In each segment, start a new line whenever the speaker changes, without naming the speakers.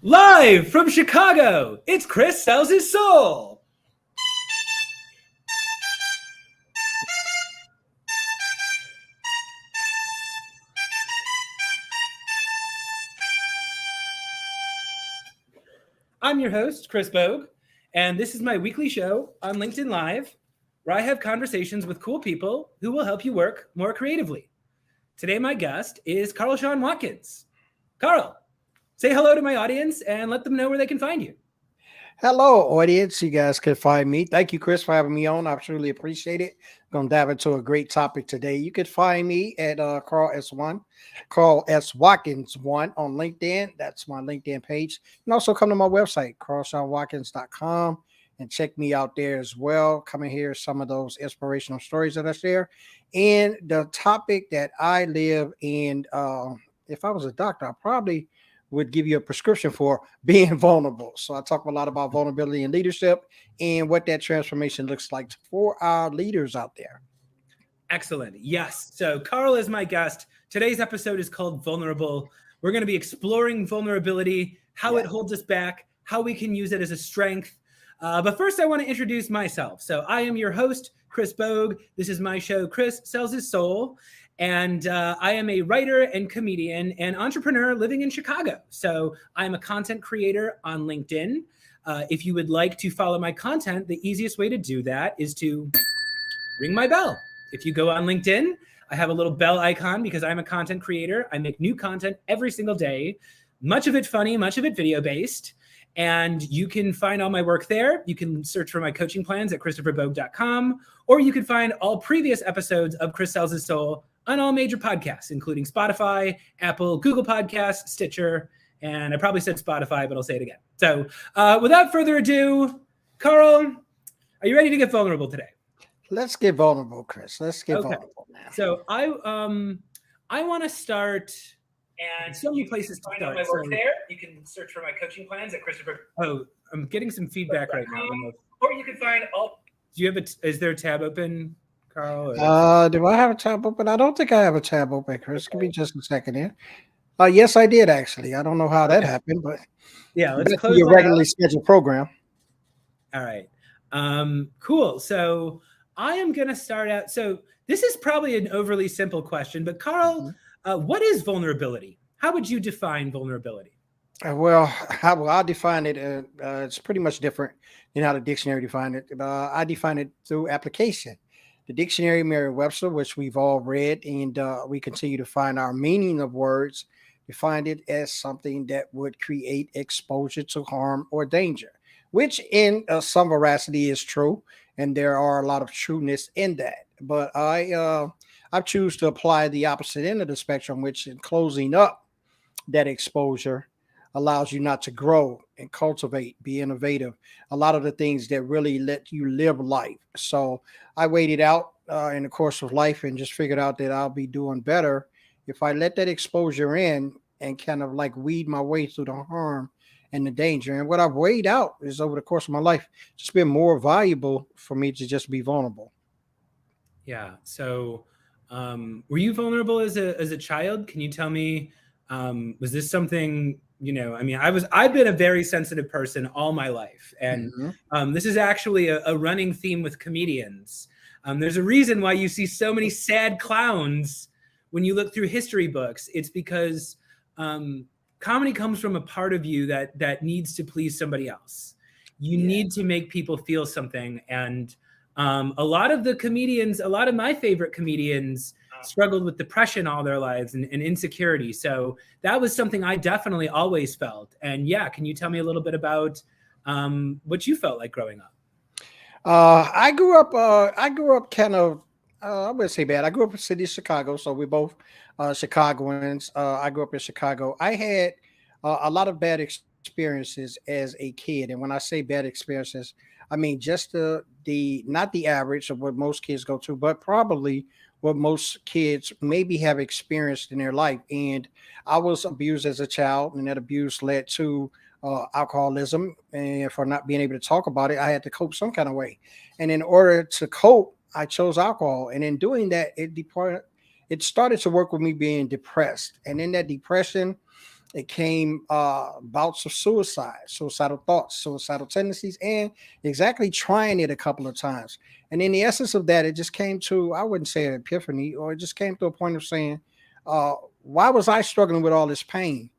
Live from Chicago, it's Chris Sells His Soul. I'm your host, Chris Bogue, and this is my weekly show on LinkedIn Live, where I have conversations with cool people who will help you work more creatively. Today, my guest is Carl Shawn Watkins. Carl, say hello to my audience and let them know where they can find you.
Hello, audience. You guys can find me. Thank you, Chris, for having me on. I truly appreciate it. I'm going to dive into a great topic today. You can find me at Carl S. Watkins 1 on LinkedIn. That's my LinkedIn page. And also come to my website, carlshawnwatkins.com, and check me out there as well. Come and hear some of those inspirational stories that I share. And the topic that I live in, if I was a doctor, I probably would give you a prescription for being vulnerable. So I talk a lot about vulnerability and leadership and what that transformation looks like for our leaders out there.
Excellent. Yes. So Carl is my guest. Today's episode is called Vulnerable. We're going to be exploring vulnerability, how it holds us back, how we can use it as a strength. But first, I want to introduce myself. So I am your host, Chris Bogue. This is my show, Chris Sells His Soul. And I am a writer and comedian and entrepreneur living in Chicago. So I'm a content creator on LinkedIn. If you would like to follow my content, the easiest way to do that is to ring my bell. If you go on LinkedIn, I have a little bell icon because I'm a content creator. I make new content every single day, much of it funny, much of it video-based. And you can find all my work there. You can search for my coaching plans at christopherbogue.com, or you can find all previous episodes of Chris Sells His Soul on all major podcasts, including Spotify, Apple, Google Podcasts, Stitcher, and I probably said Spotify, but I'll say it again. So without further ado, Carl, are you ready to get vulnerable today?
Let's get vulnerable, Chris. Let's get vulnerable now.
So I want to start, and so many places to start. My work there. You can search for my coaching plans at Christopher. Oh, I'm getting some feedback right now. Or you can find all. Do you have is there a tab open, Carl?
Do I have a tab open? I don't think I have a tab open, Chris. Give me just a second here. Yes, I did actually. I don't know how that happened, but
yeah, let's close
your regularly scheduled program.
All right. Cool. So I am going to start out. So this is probably an overly simple question, but Carl, what is vulnerability? How would you define vulnerability?
Well, I'll define it. It's pretty much different than how the dictionary defined it. I define it through application. The dictionary, Merriam-Webster, which we've all read, and we continue to find our meaning of words, defined it as something that would create exposure to harm or danger, which in some veracity is true, and there are a lot of trueness in that. But I choose to apply the opposite end of the spectrum, which in closing up that exposure allows you not to grow and cultivate, be innovative, a lot of the things that really let you live life. So I waited out in the course of life and just figured out that I'll be doing better if I let that exposure in and kind of like weed my way through the harm and the danger. And what I've weighed out is over the course of my life, just been more valuable for me to just be vulnerable.
Yeah. So were you vulnerable as a child? Can you tell me, was this something, I've been a very sensitive person all my life. And this is actually a running theme with comedians. There's a reason why you see so many sad clowns when you look through history books. It's because comedy comes from a part of you that needs to please somebody else. You need to make people feel something. And a lot of my favorite comedians struggled with depression all their lives and insecurity. So that was something I definitely always felt. And can you tell me a little bit about what you felt like growing up?
I grew up kind of, I wouldn't say bad. I grew up in the city of Chicago. So we're both Chicagoans. I grew up in Chicago. I had a lot of bad experiences as a kid. And when I say bad experiences, I mean just the not the average of what most kids go through, but probably what most kids maybe have experienced in their life. And I was abused as a child, and that abuse led to alcoholism. And for not being able to talk about it, I had to cope some kind of way. And in order to cope, I chose alcohol. And in doing that, it started to work with me being depressed. And in that depression, It came bouts of suicide, suicidal thoughts, suicidal tendencies, and exactly trying it a couple of times. And in the essence of that, it just came to, I wouldn't say an epiphany, or it just came to a point of saying, uh, why was I struggling with all this pain?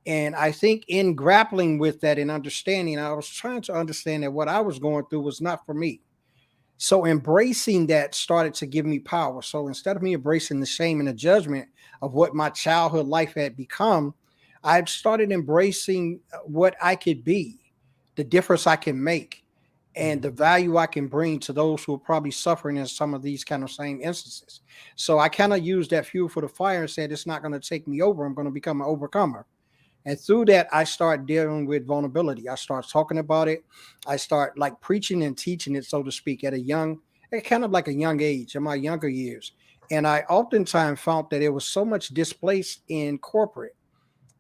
And I think in grappling with that and understanding, I was trying to understand that what I was going through was not for me. So embracing that started to give me power. So instead of me embracing the shame and the judgment of what my childhood life had become, I started embracing what I could be, the difference I can make, and the value I can bring to those who are probably suffering in some of these kind of same instances. So I kind of used that fuel for the fire and said, it's not going to take me over. I'm going to become an overcomer. And through that, I start dealing with vulnerability. I start talking about it. I start like preaching and teaching it, so to speak, at kind of like a young age, in my younger years. And I oftentimes found that it was so much displaced in corporate.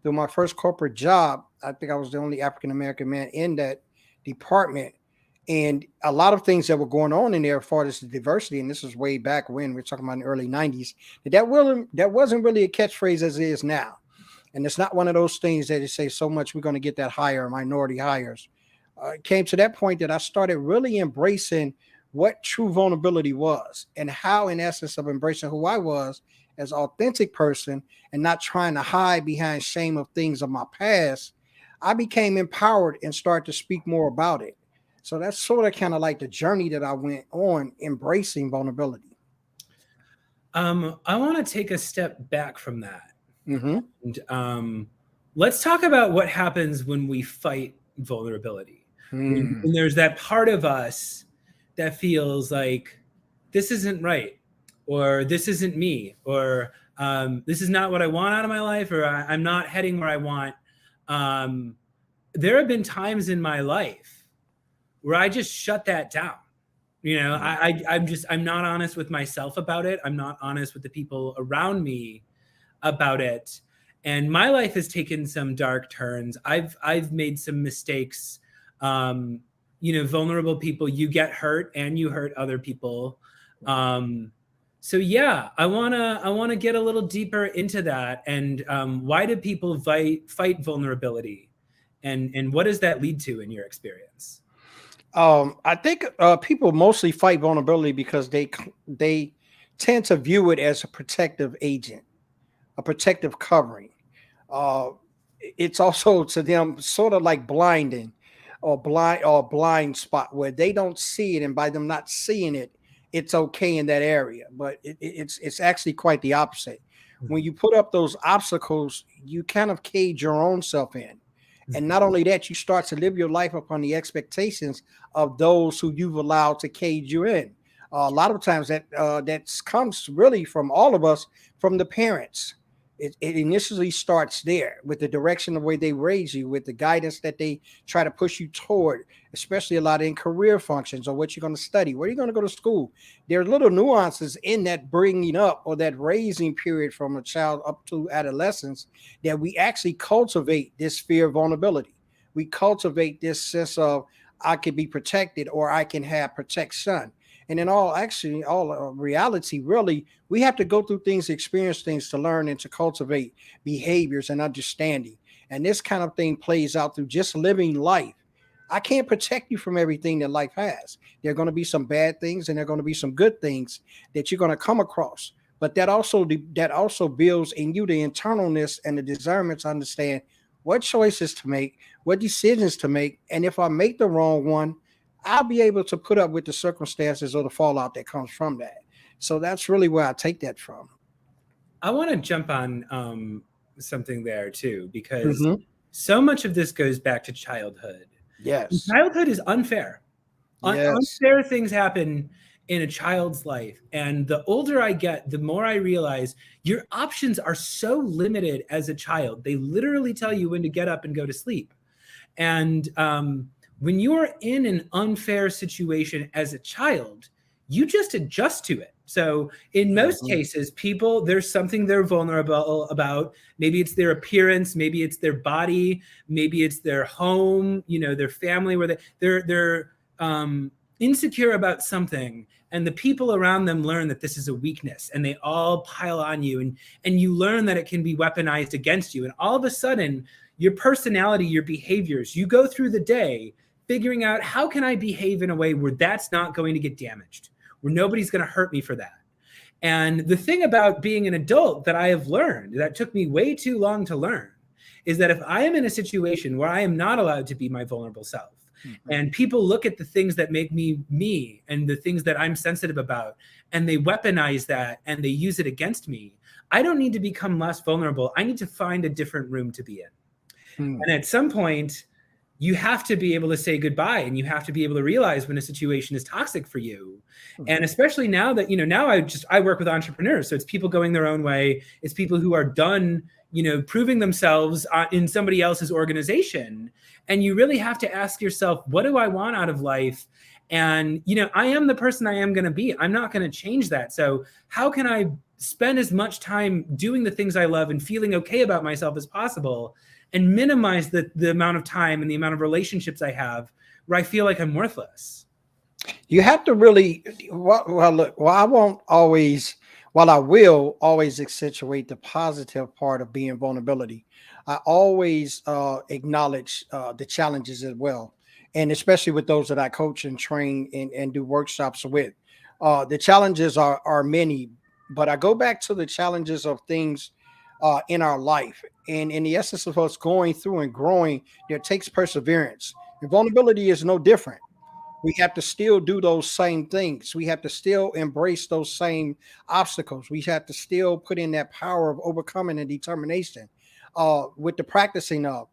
Through my first corporate job, I think I was the only African American man in that department. And a lot of things that were going on in there as far as the diversity, and this is way back when we're talking about in the early 90s, that wasn't really a catchphrase as it is now. And it's not one of those things that they say so much we're going to get that hire, minority hires. It came to that point that I started really embracing what true vulnerability was and how, in essence, of embracing who I was as an authentic person and not trying to hide behind shame of things of my past, I became empowered and started to speak more about it. So that's sort of kind of like the journey that I went on embracing vulnerability.
I want to take a step back from that.
Mm-hmm.
And let's talk about what happens when we fight vulnerability. When there's that part of us that feels like this isn't right, or this isn't me, or this is not what I want out of my life, or I'm not heading where I want. There have been times in my life where I just shut that down. I'm not honest with myself about it. I'm not honest with the people around me about it. And my life has taken some dark turns. I've made some mistakes. Vulnerable people, you get hurt and you hurt other people. So yeah, I wanna get a little deeper into that. And why do people fight vulnerability? And what does that lead to in your experience?
I think people mostly fight vulnerability because they tend to view it as a protective agent, a protective covering. Uh, it's also to them sort of like blinding or blind spot where they don't see it, and by them not seeing it, it's okay in that area. But it's actually quite the opposite. When you put up those obstacles, you kind of cage your own self in. And not only that, you start to live your life upon the expectations of those who you've allowed to cage you in. A lot of times that comes really from all of us, from the parents. It initially starts there with the direction, the way they raise you, with the guidance that they try to push you toward, especially a lot in career functions or what you're going to study, where you're going to go to school. There are little nuances in that bringing up or that raising period from a child up to adolescence that we actually cultivate this fear of vulnerability. We cultivate this sense of I can be protected or I can have protection. And in all reality, really, we have to go through things, experience things to learn and to cultivate behaviors and understanding. And this kind of thing plays out through just living life. I can't protect you from everything that life has. There are going to be some bad things and there are going to be some good things that you're going to come across. But that also builds in you the internalness and the discernment to understand what choices to make, what decisions to make. And if I make the wrong one, I'll be able to put up with the circumstances or the fallout that comes from that. So that's really where I take that from.
I want to jump on something there too, because so much of this goes back to childhood.
Yes.
Childhood is unfair.
Yes.
Unfair things happen in a child's life. And the older I get, the more I realize your options are so limited as a child. They literally tell you when to get up and go to sleep. And when you're in an unfair situation as a child, you just adjust to it. So in most cases, people, there's something they're vulnerable about. Maybe it's their appearance, maybe it's their body, maybe it's their home, their family, where they're insecure about something. and the people around them learn that this is a weakness, and they all pile on you, and you learn that it can be weaponized against you. And all of a sudden, your personality, your behaviors, you go through the day figuring out, how can I behave in a way where that's not going to get damaged, where nobody's going to hurt me for that. And the thing about being an adult that I have learned, that took me way too long to learn, is that if I am in a situation where I am not allowed to be my vulnerable self, and people look at the things that make me me and the things that I'm sensitive about, and they weaponize that and they use it against me, I don't need to become less vulnerable. I need to find a different room to be in. And at some point, you have to be able to say goodbye, and you have to be able to realize when a situation is toxic for you. And especially now that, now I work with entrepreneurs. So it's people going their own way. It's people who are done, proving themselves in somebody else's organization. And you really have to ask yourself, what do I want out of life? And, I am the person I am going to be. I'm not going to change that. So how can I spend as much time doing the things I love and feeling okay about myself as possible, and minimize the amount of time and the amount of relationships I have where I feel like I'm worthless?
You have to really, look, I will always accentuate the positive part of being vulnerability. I always acknowledge the challenges as well. And especially with those that I coach and train and do workshops with. The challenges are many, but I go back to the challenges of things in our life. And in the essence of us going through and growing, it takes perseverance. And vulnerability is no different. We have to still do those same things. We have to still embrace those same obstacles. We have to still put in that power of overcoming and determination with the practicing of.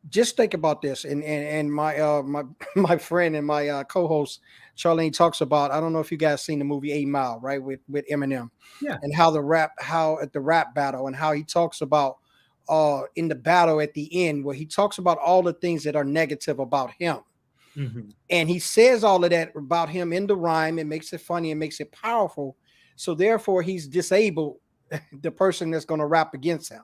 Just think about this. And my friend and my co-host Charlene talks about, I don't know if you guys seen the movie 8 Mile, right? With Eminem.
Yeah.
And how at the rap battle, and how he talks about in the battle at the end, where he talks about all the things that are negative about him. And he says all of that about him in the rhyme. It makes it funny and makes it powerful. So therefore he's disabled the person that's going to rap against him,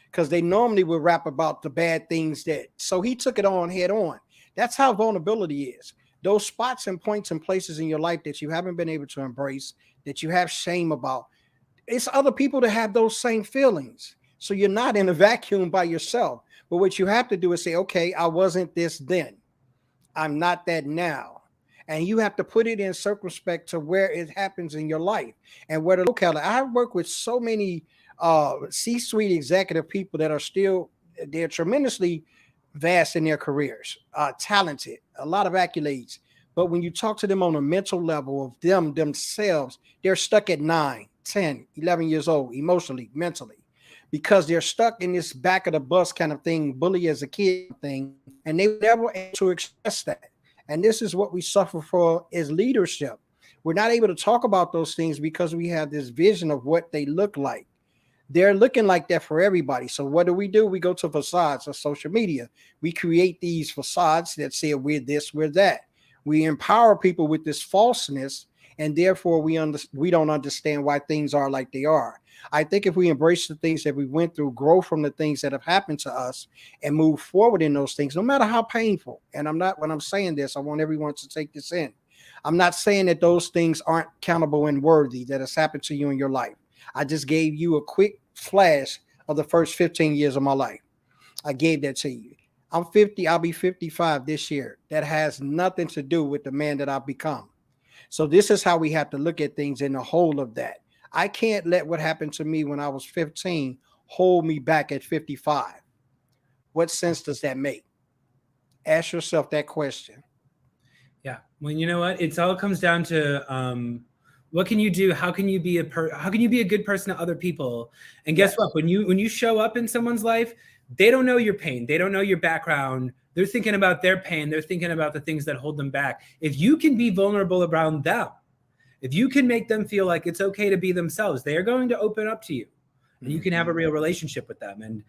because they normally would rap about the bad things so he took it on head on. That's how vulnerability is. Those spots and points and places in your life that you haven't been able to embrace, that you have shame about, it's other people that have those same feelings. So you're not in a vacuum by yourself. But what you have to do is say, okay, I wasn't this then. I'm not that now. And you have to put it in circumspect to where it happens in your life and where to look at it. I've worked with so many C-suite executive people that are they're tremendously vast in their careers, talented, a lot of accolades. But when you talk to them on a mental level of themselves, they're stuck at 9, 10, 11 years old, emotionally, mentally, because they're stuck in this back of the bus kind of thing, bully as a kid thing, and they were never able to express that. And this is what we suffer for as leadership. We're not able to talk about those things because we have this vision of what they look like. They're looking like that for everybody. So what do? We go to facades of social media. We create these facades that say we're this, we're that. We empower people with this falseness, and therefore we don't understand why things are like they are. I think if we embrace the things that we went through, grow from the things that have happened to us, and move forward in those things, no matter how painful. And when I'm saying this, I want everyone to take this in. I'm not saying that those things aren't countable and worthy that has happened to you in your life. I just gave you a quick flash of the first 15 years of my life. I gave that to you. I'm 50. I'll be 55 this year. That has nothing to do with the man that I've become. So this is how we have to look at things in the whole of that. I can't let what happened to me when I was 15 hold me back at 55. What sense does that make? Ask yourself that question.
Yeah. Well, you know what? It all comes down to what can you do? How can you be a good person to other people? And guess what? When you show up in someone's life, they don't know your pain. They don't know your background. They're thinking about their pain. They're thinking about the things that hold them back. If you can be vulnerable around them, if you can make them feel like it's okay to be themselves, they are going to open up to you, and you can have a real relationship with them. And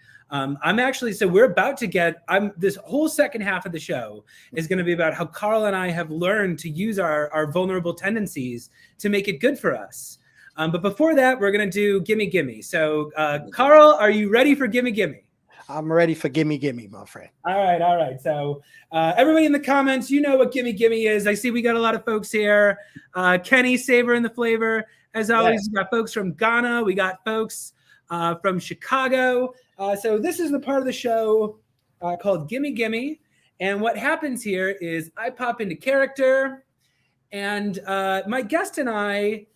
we're about to this whole second half of the show is going to be about how Carl and I have learned to use our vulnerable tendencies to make it good for us. But before that, we're going to do Gimme Gimme. So Carl, are you ready for Gimme Gimme?
I'm ready for gimme, my friend.
All right. So everybody in the comments, you know what gimme is. I see we got a lot of folks here. Kenny, Savor in the Flavor. As always,
Yes.
we got folks from Ghana. We got folks from Chicago. So this is the part of the show called Gimme. And what happens here is I pop into character, and my guest and I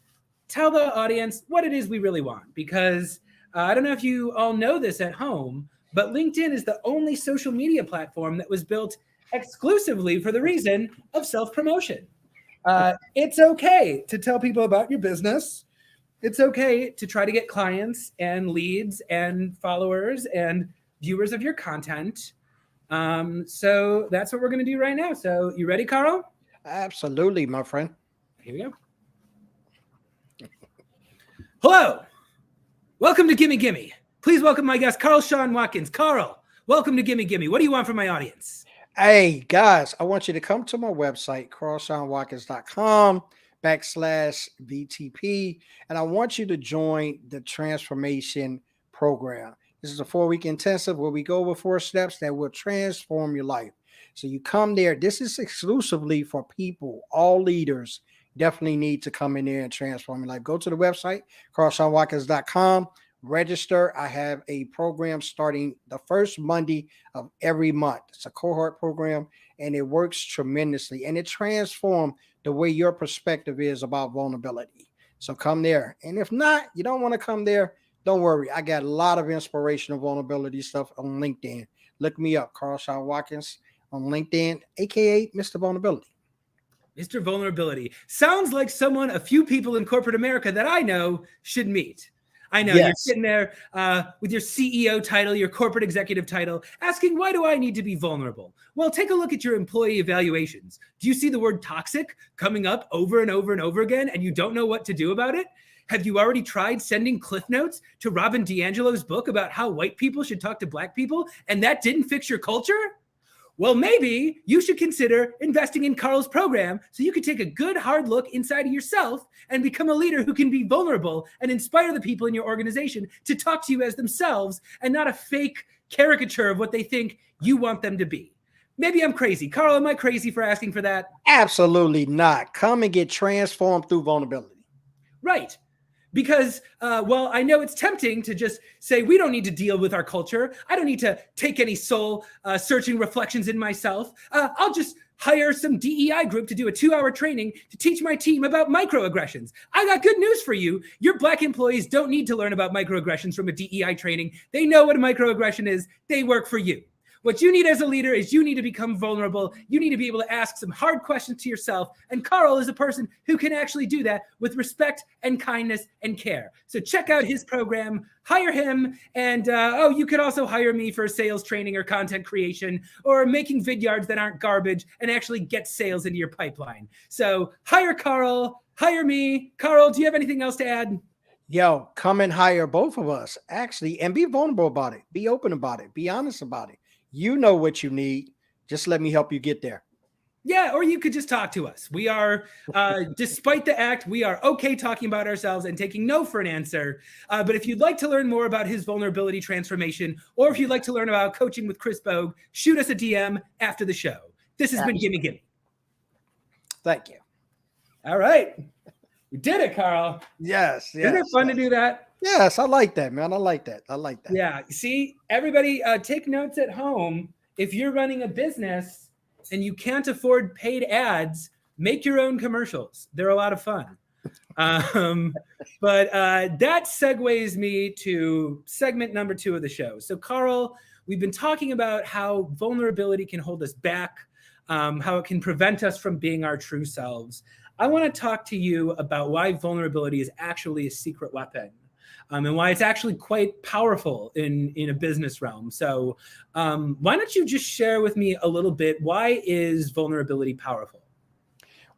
tell the audience what it is we really want. Because I don't know if you all know this at home, but LinkedIn is the only social media platform that was built exclusively for the reason of self-promotion. It's okay to tell people about your business. It's okay to try to get clients and leads and followers and viewers of your content. So that's what we're going to do right now. So you ready, Carl?
Absolutely, my friend.
Here we go. Hello. Welcome to Gimme. Please welcome my guest, Carl Shawn Watkins. Carl, welcome to Gimme. What do you want from my audience?
Hey, guys, I want you to come to my website, carlshawnwatkins.com/VTP, and I want you to join the transformation program. This is a 4-week intensive where we go over 4 steps that will transform your life. So you come there. This is exclusively for people, all leaders definitely need to come in there and transform your life. Go to the website, carlshawnwatkins.com. Register. I have a program starting the first Monday of every month. It's a cohort program, and it works tremendously, and it transforms the way your perspective is about vulnerability. So come there. And if not, you don't want to come there, don't worry. I got a lot of inspirational vulnerability stuff on LinkedIn. Look me up, Carl Shawn Watkins on LinkedIn, aka Mr. Vulnerability.
Mr. Vulnerability. Sounds like someone a few people in corporate America that I know should meet. I know You're sitting there with your CEO title, your corporate executive title, asking, why do I need to be vulnerable? Well, take a look at your employee evaluations. Do you see the word toxic coming up over and over again, and you don't know what to do about it? Have you already tried sending cliff notes to Robin DiAngelo's book about how white people should talk to black people, and that didn't fix your culture? Well, maybe you should consider investing in Carl's program so you can take a good hard look inside of yourself and become a leader who can be vulnerable and inspire the people in your organization to talk to you as themselves and not a fake caricature of what they think you want them to be. Maybe I'm crazy. Carl, am I crazy for asking for that?
Absolutely not. Come and get transformed through vulnerability.
Right. Because, well, I know it's tempting to just say, we don't need to deal with our culture. I don't need to take any soul searching reflections in myself. I'll just hire some DEI group to do a 2-hour training to teach my team about microaggressions. I got good news for you. Your black employees don't need to learn about microaggressions from a DEI training. They know what a microaggression is. They work for you. What you need as a leader is you need to become vulnerable. You need to be able to ask some hard questions to yourself. And Carl is a person who can actually do that with respect and kindness and care. So check out his program, hire him. And you could also hire me for sales training or content creation or making vidyards that aren't garbage and actually get sales into your pipeline. So hire Carl, hire me. Carl, do you have anything else to add?
Yo, come and hire both of us, actually, and be vulnerable about it. Be open about it. Be honest about it. You know what you need. Just let me help you get there.
Yeah, or you could just talk to us. We are, despite the act, we are okay talking about ourselves and taking no for an answer. But if you'd like to learn more about his vulnerability transformation, or if you'd like to learn about coaching with Chris Bogue, shoot us a DM after the show. This has been Gimme.
Thank you.
All right. We did it, Carl.
Yes.
Isn't it fun to do that?
Yes, I like that, man. I like that.
Yeah. See, everybody take notes at home. If you're running a business and you can't afford paid ads, make your own commercials. They're a lot of fun. But that segues me to segment number 2 of the show. So, Carl, we've been talking about how vulnerability can hold us back, how it can prevent us from being our true selves. I want to talk to you about why vulnerability is actually a secret weapon. And why it's actually quite powerful in a business realm. So why don't you just share with me a little bit, why is vulnerability powerful?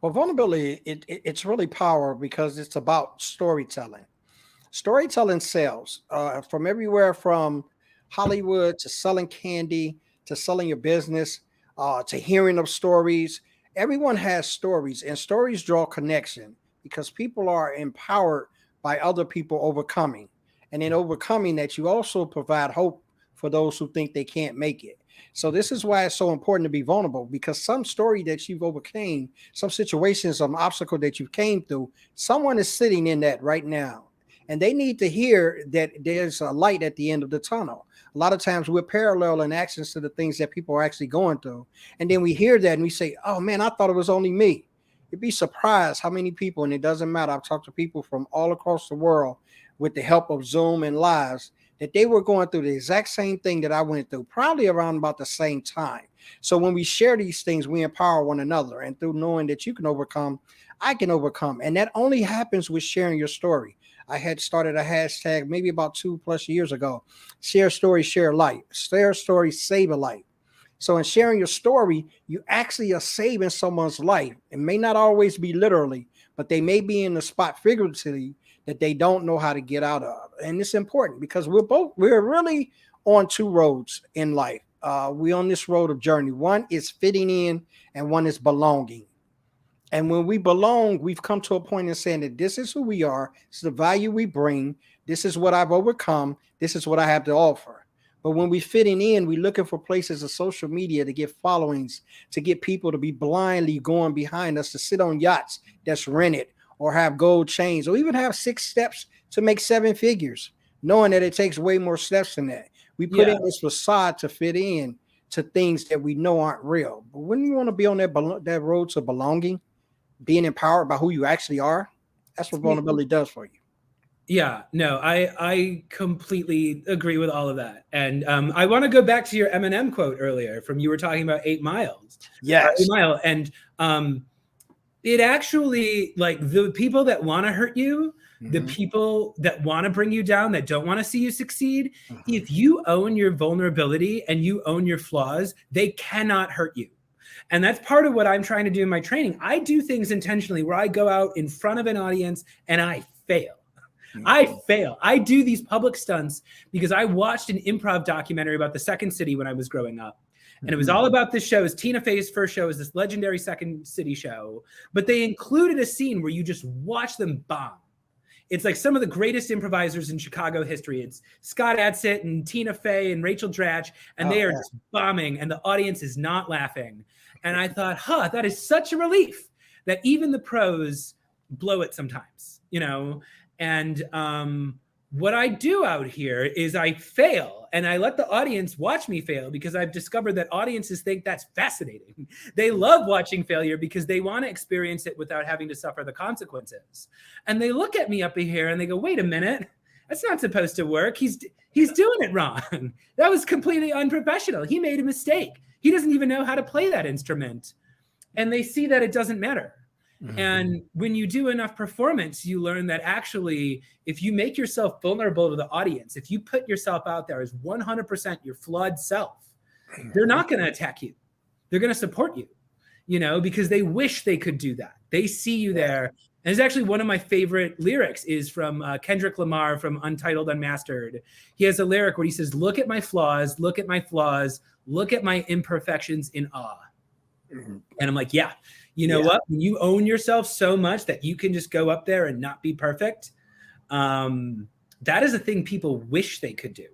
Well, vulnerability, it's really powerful because it's about storytelling. Storytelling sells from everywhere from Hollywood to selling candy to selling your business to hearing of stories. Everyone has stories, and stories draw connection because people are empowered by other people overcoming. And in overcoming that, you also provide hope for those who think they can't make it. So this is why it's so important to be vulnerable, because some story that you've overcame, some situation, some obstacle that you came through, someone is sitting in that right now. And they need to hear that there's a light at the end of the tunnel. A lot of times we're paralleling actions to the things that people are actually going through. And then we hear that and we say, oh man, I thought it was only me. You'd be surprised how many people, and it doesn't matter. I've talked to people from all across the world with the help of Zoom and lives, that they were going through the exact same thing that I went through, probably around about the same time. So when we share these things, we empower one another. And through knowing that you can overcome, I can overcome. And that only happens with sharing your story. I had started a hashtag maybe about 2+ years ago. Share story, share life. Share story, save a life. So in sharing your story, you actually are saving someone's life. It may not always be literally, but they may be in the spot figuratively that they don't know how to get out of. And it's important because we're really on two roads in life. We're on this road of journey. One is fitting in and one is belonging. And when we belong, we've come to a point in saying that this is who we are. This is the value we bring. This is what I've overcome. This is what I have to offer. But when we're fitting in, we're looking for places of social media to get followings, to get people to be blindly going behind us, to sit on yachts that's rented, or have gold chains, or even have 6 steps to make 7 figures, knowing that it takes way more steps than that. We put in this facade to fit in to things that we know aren't real. But when you want to be on that road to belonging, being empowered by who you actually are, that's what vulnerability does for you.
Yeah, no, I completely agree with all of that. And I want to go back to your Eminem quote earlier from you were talking about 8 miles.
Yes.
8 Mile. And it actually, like, the people that want to hurt you, the people that want to bring you down, that don't want to see you succeed, if you own your vulnerability and you own your flaws, they cannot hurt you. And that's part of what I'm trying to do in my training. I do things intentionally where I go out in front of an audience and I fail. I fail. I do these public stunts because I watched an improv documentary about the Second City when I was growing up. And it was all about this show. It was Tina Fey's first show. It was this legendary Second City show. But they included a scene where you just watch them bomb. It's like some of the greatest improvisers in Chicago history. It's Scott Adsit and Tina Fey and Rachel Dratch. And they are just bombing. And the audience is not laughing. And I thought, that is such a relief that even the pros blow it sometimes, you know? And what I do out here is I fail and I let the audience watch me fail because I've discovered that audiences think that's fascinating. They love watching failure because they want to experience it without having to suffer the consequences. And they look at me up here and they go, wait a minute, that's not supposed to work. He's doing it wrong. That was completely unprofessional. He made a mistake. He doesn't even know how to play that instrument. And they see that it doesn't matter. And when you do enough performance, you learn that actually, if you make yourself vulnerable to the audience, if you put yourself out there as 100% your flawed self, they're not going to attack you. They're going to support you, you know, because they wish they could do that. They see you there. And it's actually one of my favorite lyrics is from Kendrick Lamar from Untitled Unmastered. He has a lyric where he says, look at my flaws, look at my flaws, look at my imperfections in awe. And I'm like, yeah. You know what? When you own yourself so much that you can just go up there and not be perfect, that is a thing people wish they could do.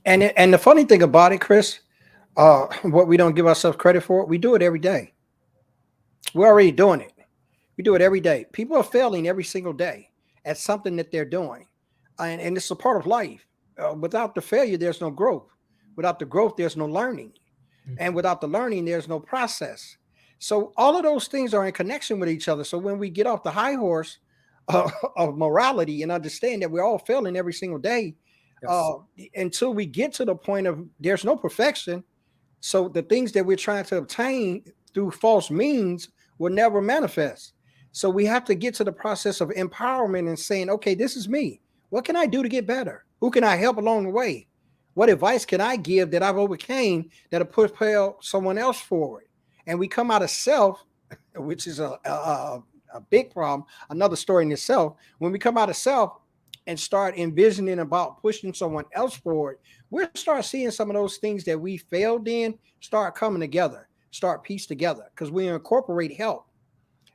And the funny thing about it, Chris, what we don't give ourselves credit for, we do it every day. We're already doing it. We do it every day. People are failing every single day at something that they're doing. And it's a part of life. Without the failure, there's no growth. Without the growth, there's no learning. And without the learning, there's no process. So all of those things are in connection with each other. So when we get off the high horse of morality and understand that we're all failing every single day, until we get to the point of there's no perfection. So the things that we're trying to obtain through false means will never manifest. So we have to get to the process of empowerment and saying, okay, this is me. What can I do to get better? Who can I help along the way? What advice can I give that I've overcame that'll propel someone else forward? And we come out of self, which is a big problem, another story in itself. When we come out of self and start envisioning about pushing someone else forward, we'll start seeing some of those things that we failed in start coming together, start piece together, because we incorporate help,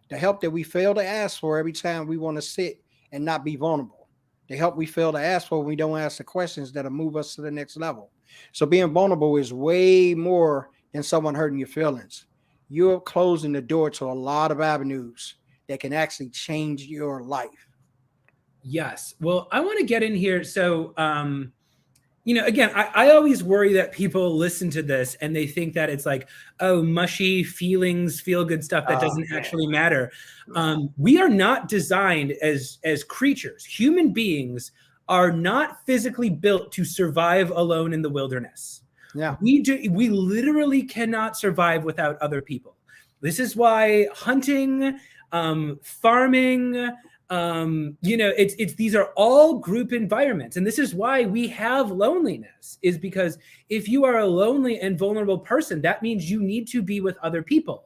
the help that we fail to ask for every time we want to sit and not be vulnerable, the help we fail to ask for. We don't ask the questions that'll move us to the next level. So being vulnerable is way more than someone hurting your feelings. You're closing the door to a lot of avenues that can actually change your life.
Yes. Well, I want to get in here. So, again, I always worry that people listen to this and they think that it's like, oh, mushy feelings, feel good stuff that doesn't actually matter. We are not designed as creatures. Human beings are not physically built to survive alone in the wilderness.
Yeah.
We literally cannot survive without other people. This is why hunting, farming, these are all group environments, and this is why we have loneliness, is because if you are a lonely and vulnerable person, that means you need to be with other people.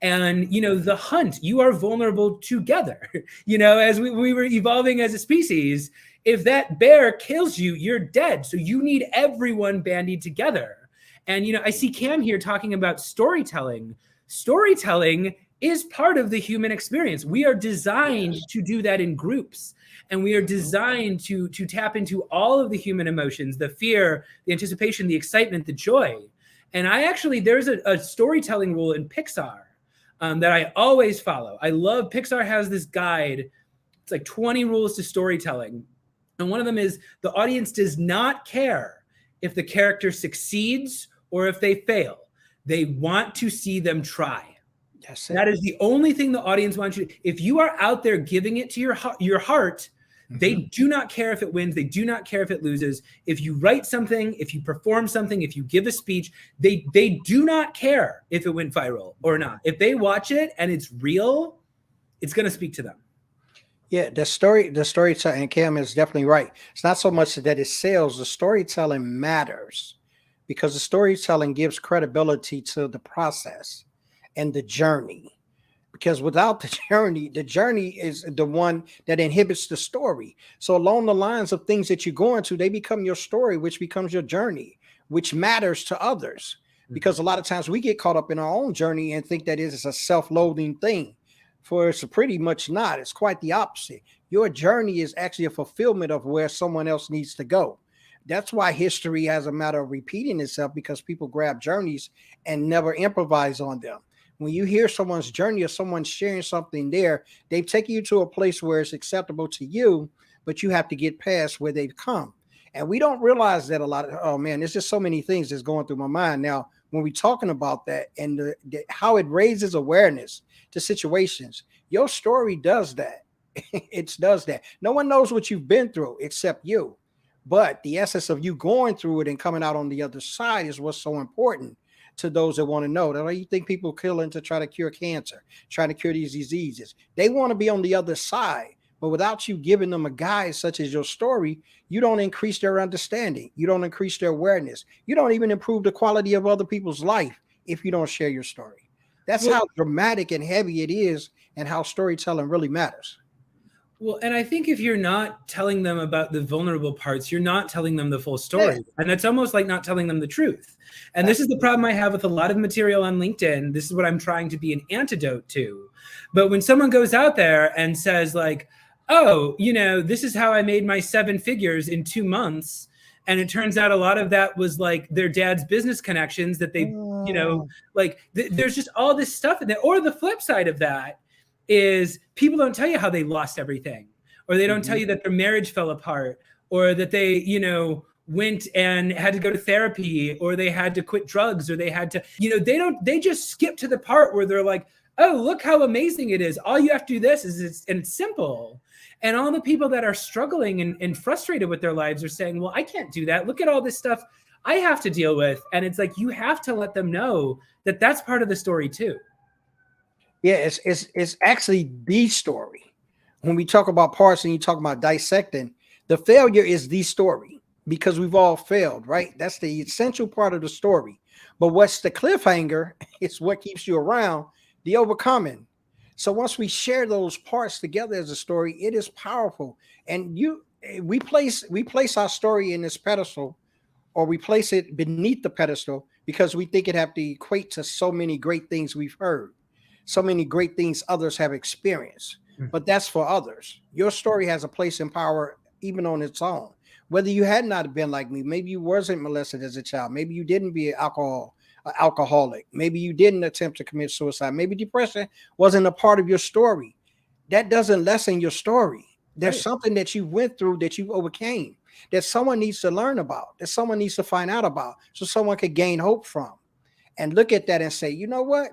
And the hunt, you are vulnerable together. As we were evolving as a species, if that bear kills you, you're dead. So you need everyone bandied together. And I see Cam here talking about storytelling. Storytelling is part of the human experience. We are designed to do that in groups, and we are designed to tap into all of the human emotions, the fear, the anticipation, the excitement, the joy. And there's a storytelling rule in Pixar that I always follow. I love Pixar has this guide. It's like 20 rules to storytelling. And one of them is the audience does not care if the character succeeds or if they fail. They want to see them try. That is the only thing the audience wants you to. If you are out there giving it to your heart, they do not care if it wins. They do not care if it loses. If you write something, if you perform something, if you give a speech, they do not care if it went viral or not. If they watch it and it's real, it's going to speak to them.
Yeah, the storytelling, and Cam is definitely right. It's not so much that it sells. The storytelling matters because the storytelling gives credibility to the process and the journey. Because without the journey is the one that inhibits the story. So along the lines of things that you're going to, they become your story, which becomes your journey, which matters to others. Because a lot of times we get caught up in our own journey and think that it is a self-loathing thing. For it's pretty much not. It's quite the opposite. Your journey is actually a fulfillment of where someone else needs to go. That's why history has a matter of repeating itself, because people grab journeys and never improvise on them. When you hear someone's journey or someone sharing something there, they've taken you to a place where it's acceptable to you, but you have to get past where they've come. And we don't realize that a lot of, oh man, there's just so many things that's going through my mind now when we're talking about that, and how it raises awareness to situations. Your story does that. It does that. No one knows what you've been through except you. But the essence of you going through it and coming out on the other side is what's so important to those that want to know. That's why you think people killing to try to cure cancer, trying to cure these diseases. They want to be on the other side. But without you giving them a guide such as your story, you don't increase their understanding. You don't increase their awareness. You don't even improve the quality of other people's life if you don't share your story. That's how dramatic and heavy it is, and how storytelling really matters.
Well, and I think if you're not telling them about the vulnerable parts, you're not telling them the full story. Yeah. And it's almost like not telling them the truth. And this is the problem I have with a lot of material on LinkedIn. This is what I'm trying to be an antidote to. But when someone goes out there and says like, oh, this is how I made my 7 figures in 2 months. And it turns out a lot of that was like their dad's business connections that they, there's just all this stuff in there. Or the flip side of that is people don't tell you how they lost everything, or they don't tell you that their marriage fell apart, or that they, went and had to go to therapy, or they had to quit drugs, or they had to, they just skip to the part where they're like, oh, look how amazing it is. All you have to do this and it's simple. And all the people that are struggling and frustrated with their lives are saying, well, I can't do that. Look at all this stuff I have to deal with. And it's like, you have to let them know that that's part of the story too.
Yeah, it's actually the story. When we talk about parts and you talk about dissecting, the failure is the story, because we've all failed, right? That's the essential part of the story. But what's the cliffhanger is what keeps you around, the overcoming. So once we share those parts together as a story, it is powerful. And we place our story in this pedestal, or we place it beneath the pedestal, because we think it have to equate to so many great things we've heard, so many great things others have experienced. But that's for others. Your story has a place in power even on its own. Whether you had not been like me, maybe you wasn't molested as a child, maybe you didn't be an alcoholic, maybe you didn't attempt to commit suicide, maybe depression wasn't a part of your story. That doesn't lessen your story. There's
Right.
something that you went through that you overcame, that someone needs to learn about, that someone needs to find out about, so someone could gain hope from and look at that and say, you know what?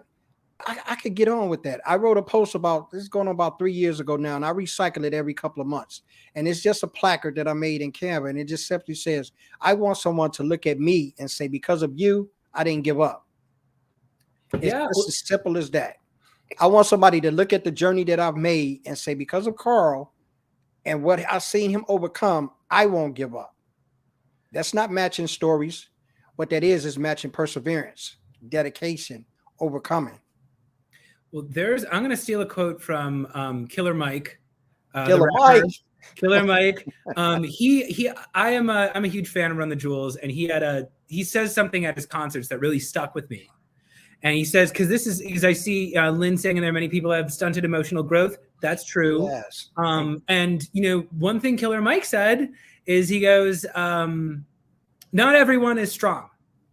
I could get on with that. I wrote a post about this going on about 3 years ago now, and I recycle it every couple of months. And it's just a placard that I made in Canva, and it just simply says, I want someone to look at me and say, because of you, I didn't give up. It's
Yeah.
just as simple as that. I want somebody to look at the journey that I've made and say, because of Carl and what I've seen him overcome, I won't give up. That's not matching stories. What that is matching perseverance, dedication, overcoming.
Well, I'm going to steal a quote from Killer Mike.
Killer Mike.
Killer Mike. I'm a huge fan of Run the Jewels, and he says something at his concerts that really stuck with me. And he says, because I see Lynn saying in there, many people have stunted emotional growth. That's true.
Yes.
And one thing Killer Mike said is he goes, not everyone is strong,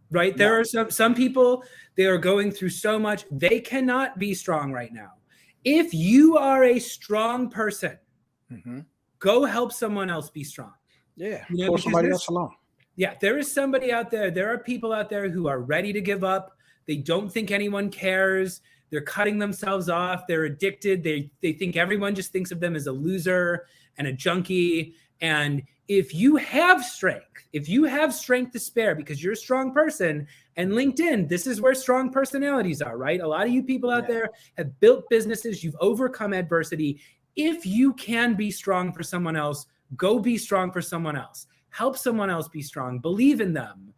right?
No.
There are some people, they are going through so much, they cannot be strong right now. If you are a strong person, go help someone else be strong.
Yeah, pour somebody else along.
Yeah, there is somebody out there. There are people out there who are ready to give up. They don't think anyone cares. They're cutting themselves off. They're addicted. They think everyone just thinks of them as a loser and a junkie. And if you have strength to spare because you're a strong person, and LinkedIn, this is where strong personalities are, right? A lot of you people out there have built businesses. You've overcome adversity. If you can be strong for someone else, go be strong for someone else. Help someone else be strong. Believe in them.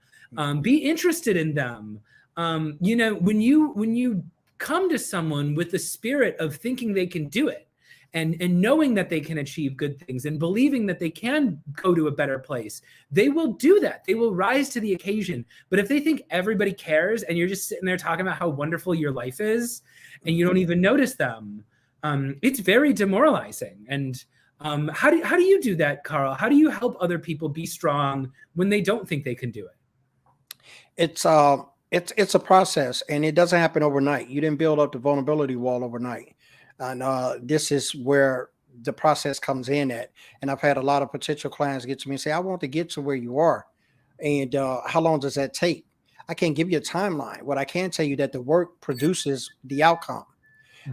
Be interested in them. When you come to someone with the spirit of thinking they can do it and knowing that they can achieve good things and believing that they can go to a better place, they will do that. They will rise to the occasion. But if they think everybody cares and you're just sitting there talking about how wonderful your life is and you don't even notice them, it's very demoralizing. And how do you do that, Carl? How do you help other people be strong when they don't think they can do it?
It's a process, and it doesn't happen overnight. You didn't build up the vulnerability wall overnight. And this is where the process comes in at. And I've had a lot of potential clients get to me and say, I want to get to where you are. And how long does that take? I can't give you a timeline. What I can tell you that the work produces the outcome.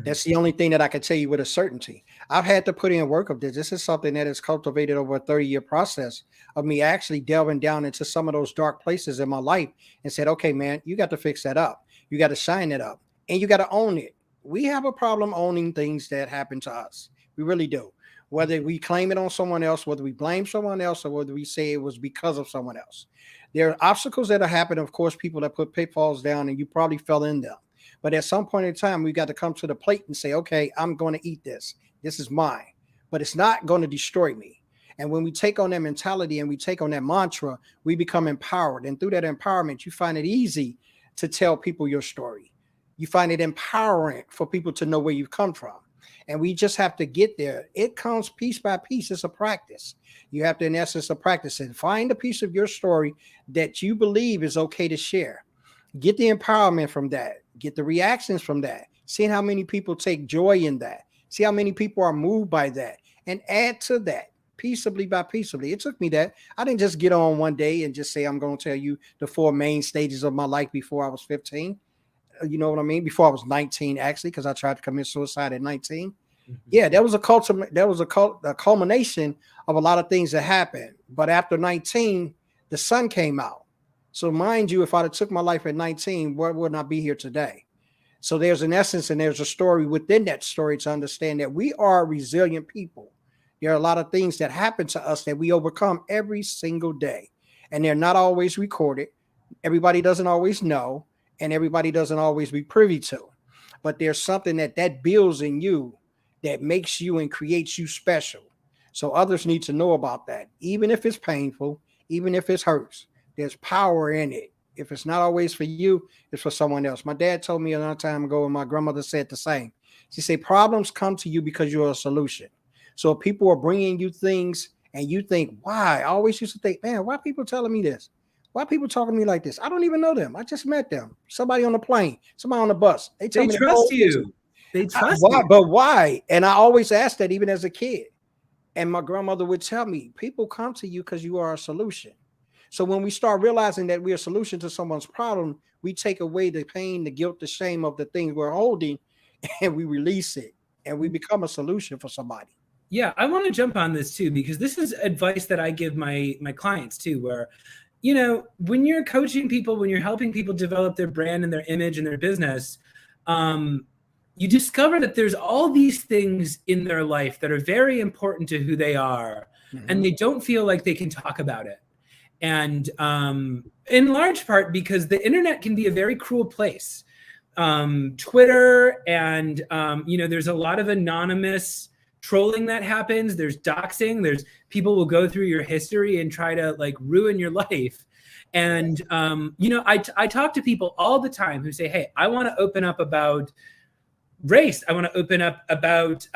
That's the only thing that I can tell you with a certainty. I've had to put in work of this. This is something that is cultivated over a 30-year process of me actually delving down into some of those dark places in my life and said, okay, man, you got to fix that up. You got to shine it up, and you got to own it. We have a problem owning things that happen to us. We really do. Whether we claim it on someone else, whether we blame someone else, or whether we say it was because of someone else. There are obstacles that are happening. Of course, people that put pitfalls down, and you probably fell in them. But at some point in time, we got to come to the plate and say, okay, I'm going to eat this. This is mine, but it's not going to destroy me. And when we take on that mentality and we take on that mantra, we become empowered. And through that empowerment, you find it easy to tell people your story. You find it empowering for people to know where you've come from. And we just have to get there. It comes piece by piece. It's a practice. You have to, in essence, practice it. Find a piece of your story that you believe is okay to share. Get the empowerment from that. Get the reactions from that. See how many people take joy in that. See how many people are moved by that. And add to that peaceably by peaceably. It took me that. I didn't just get on one day and just say, I'm going to tell you the 4 main stages of my life before I was 15. You know what I mean? Before I was 19, actually, because I tried to commit suicide at 19. Yeah, that was a culmination of a lot of things that happened. But after 19, the sun came out. So mind you, if I'd have took my life at 19, where would I be here today? So there's an essence and there's a story within that story to understand that we are resilient people. There are a lot of things that happen to us that we overcome every single day. And they're not always recorded. Everybody doesn't always know. And everybody doesn't always be privy to. But there's something that builds in you that makes you and creates you special. So others need to know about that. Even if it's painful, even if it hurts, there's power in it. If it's not always for you, it's for someone else. My dad told me a long time ago, and my grandmother said the same. She said, problems come to you because you're a solution. So if people are bringing you things And you think, why? I always used to think, man, why people telling me this? Why people talking to me like this? I don't even know them. I just met them. Somebody on the plane, somebody on the bus. They tell
They
me the
trust
whole business.
you. They trust
Why?
you.
But why? And I always asked that even as a kid. And my grandmother would tell me, people come to you because you are a solution. So when we start realizing that we're a solution to someone's problem, we take away the pain, the guilt, the shame of the things we're holding, and we release it, and we become a solution for somebody.
Yeah, I want to jump on this too, because this is advice that I give my clients too, where, when you're coaching people, when you're helping people develop their brand and their image and their business, you discover that there's all these things in their life that are very important to who they are, and they don't feel like they can talk about it. And in large part because the internet can be a very cruel place. Twitter and, there's a lot of anonymous trolling that happens. There's doxing. There's people will go through your history and try to like ruin your life. And, I talk to people all the time who say, hey, I want to open up about race. I want to open up about,